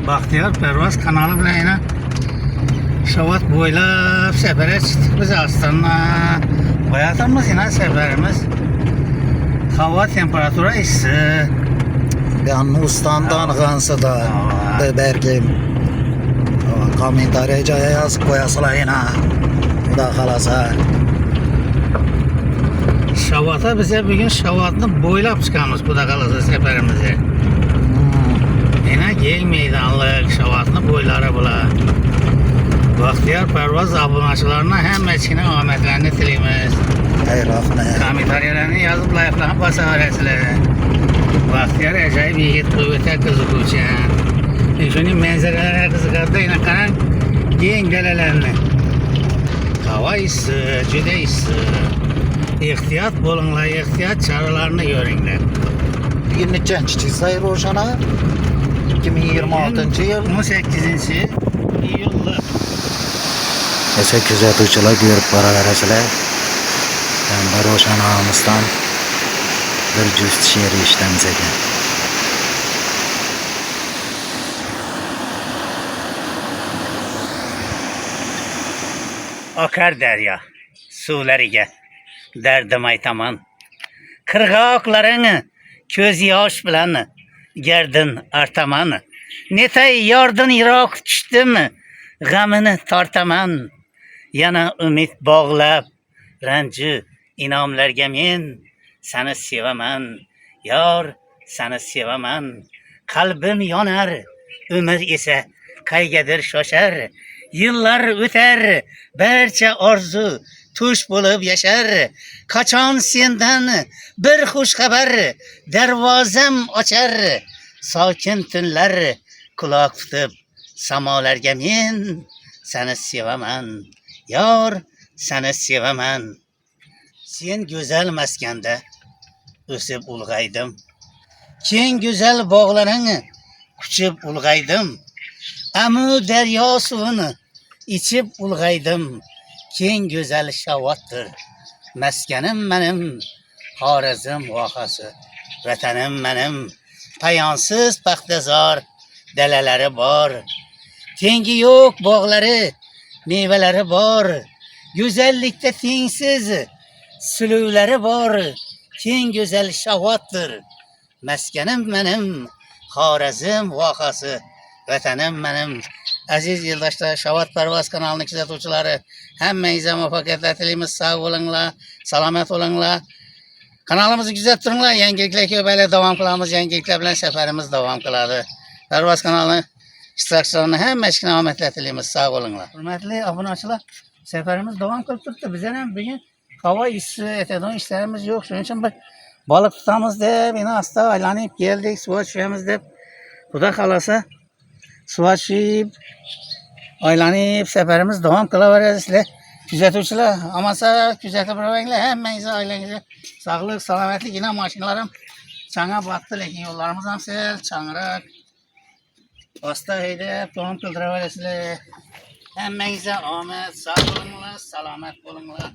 Baxtiyar Pərvaz kanalı bilan yana Şavat boylab səfərə çıxdıq biz aslında. Bayatımız yine səfərimiz. Hava temperatura isti. Yani ustandan kansı da belki komentariya yazıp koyasılar yine. Bu da kalasa. Şavata bize bugün Şavatını boylab çıxamız bu da kalasa səfərimizi. Yine gel meydanlıq Şavatını boyları bula. Baxtiyar Pərvaz abunəçilərine həm məçkinə amətlərini diləyimiz. Hayır, Komentariyalarını yazıb layıqlarını basa arasıları. Baxtiyar acayip yiğit qüvvətə qızıqıcı. Şunun mənzərələrə qızıqarda yine qaran giyin gələlərini. Hava isti, cüdə isti. İhtiyat bulunlar, ihtiyat çağrılarını görünlər. Bugün neçənci sayı Roşana? 2026 yıl. 18-ci iyulda. Ese küzetücüler görüp para vereseler. Ben de Roşan ağamızdan bir cüst şiiri işlemizeyken. Akar derya, sularıge, derdim aytaman. Kırgağaklarını, köz yaş bilen, gerdin artaman. Netay yardın Irak düştüm, gamını tartaman. Yana ümit bağlab, rancı inamlarga men seni sevaman. Yar, seni sevaman. Kalbim yonar, ömür ise qaygadir shoshar. Yıllar öter, barcha orzu tush bo'lib yashar. Qachon sendan bir xush xabar darvozam ochar. Sokin tunlar quloq tutib samolarga men seni sevaman. Yar, seni sevaman. Sen güzel maskanda o'sib ulg'aydim. Keng güzel bog'laring quchib ulg'aydim. Amu daryo suvini içip ulg'aydim. Keng güzel Şavatdır maskanim menim. Xorazm vohasi vatanim menim. Payansız paxtazor dalalari bor. Tengi yo'q bog'lari, meyvelari bor. Güzellikte tengsiz sülüleri var. Keng güzel Şavatdır maskanim menim. Xorazm vohasi vatanim menim. Aziz yildaşlar, Şavat Pərvaz kanalının kuzatuvchiları, hammangizga muvaffaqiyatlar tilaymiz. Sağ olinglar, salomat olinglar. Kanalımızı kuzatib turinglar. Yangiliklar ko'payadi, davom qilamiz. Yangiliklar bilan safarimiz davom qiladi. Pərvaz kanalini ishtirokchilarini hammasiga omadlar tilaymiz. Sağ olinglar. Hurmatli obunachilar, safarimiz davom qilib turibdi. Bizlar ham bugun havo issiq, etadigan ishlarimiz yo'q. Shuning uchun bir balık tutamiz deb, yine asta aylanib keldik, suva tushamiz deb. Xudo xolasa suva tushib, aylanib safarimiz davom qilaveradi. Sizlar kuzatuvchilar, amasa kuzatib boringlar. Hammangizga oilangizga sog'lik, salomatlik. Yine mashinalar ham chang'a botdi, lekin yo'llarimiz ham sel chang'iroq. Asta haydab davom qildiraverasizlar. Hammangizga omad, sog' bo'linglar, salomat bo'linglar.